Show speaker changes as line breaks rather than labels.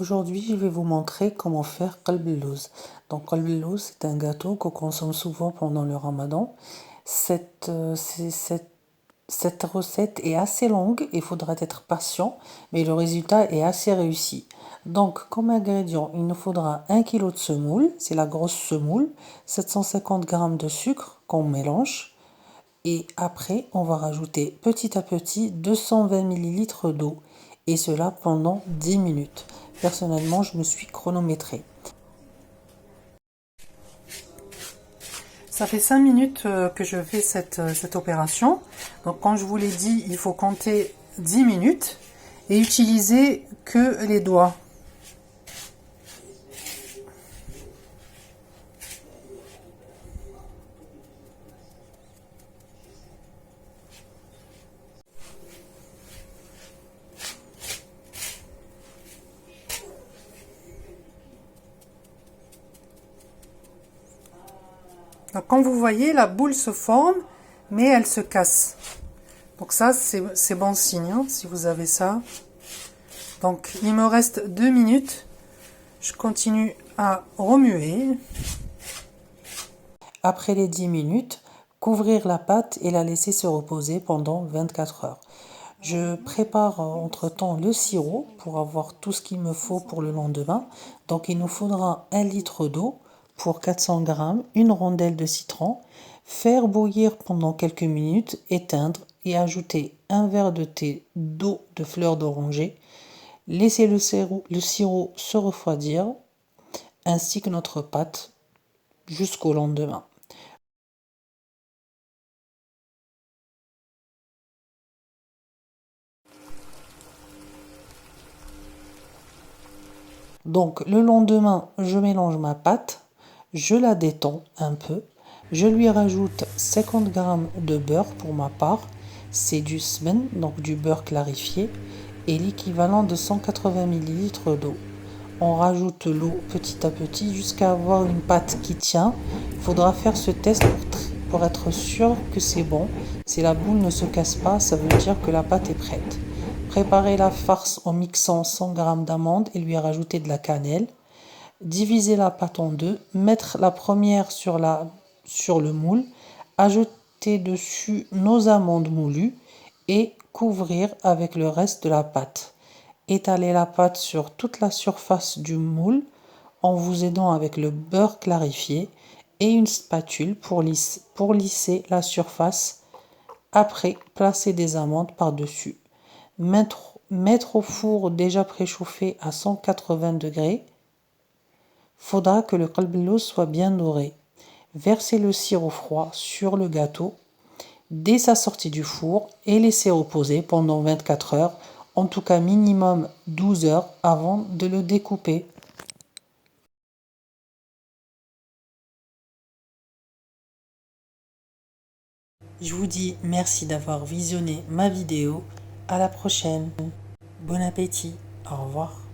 Aujourd'hui, je vais vous montrer comment faire qalb al-lawz. Donc, qalb al-lawz, c'est un gâteau qu'on consomme souvent pendant le ramadan. Cette recette est assez longue, il faudra être patient, mais le résultat est assez réussi. Donc, comme ingrédient, il nous faudra 1 kg de semoule, c'est la grosse semoule, 750 g de sucre qu'on mélange. Et après, on va rajouter petit à petit 220 ml d'eau. Et cela pendant 10 minutes. Personnellement, je me suis chronométré. Ça fait 5 minutes que je fais cette opération. Donc, comme je vous l'ai dit, il faut compter 10 minutes et utiliser que les doigts. Donc, comme vous voyez, la boule se forme, mais elle se casse. Donc ça, c'est bon signe, hein, si vous avez ça. Donc, il me reste 2 minutes. Je continue à remuer. Après les 10 minutes, couvrir la pâte et la laisser se reposer pendant 24 heures. Je prépare entre-temps le sirop pour avoir tout ce qu'il me faut pour le lendemain. Donc il nous faudra 1 litre d'eau pour 400 g, une rondelle de citron, faire bouillir pendant quelques minutes, éteindre et ajouter un verre de thé d'eau de fleur d'oranger. Laisser le sirop se refroidir ainsi que notre pâte jusqu'au lendemain. Donc le lendemain, je mélange ma pâte, je la détends un peu, je lui rajoute 50 g de beurre pour ma part, c'est du smen, donc du beurre clarifié, et l'équivalent de 180 ml d'eau. On rajoute l'eau petit à petit jusqu'à avoir une pâte qui tient. Il faudra faire ce test pour être sûr que c'est bon. Si la boule ne se casse pas, ça veut dire que la pâte est prête. Préparez la farce en mixant 100 g d'amandes et lui rajouter de la cannelle. Diviser la pâte en deux, mettre la première sur le moule, ajouter dessus nos amandes moulues et couvrir avec le reste de la pâte. Étalez la pâte sur toute la surface du moule en vous aidant avec le beurre clarifié et une spatule pour lisser la surface. Après, placez des amandes par-dessus. Mettre au four déjà préchauffé à 180 degrés. Faudra que le qalb al-lawz soit bien doré. Versez le sirop froid sur le gâteau dès sa sortie du four et laissez reposer pendant 24 heures, en tout cas minimum 12 heures avant de le découper. Je vous dis merci d'avoir visionné ma vidéo. À la prochaine. Bon appétit. Au revoir.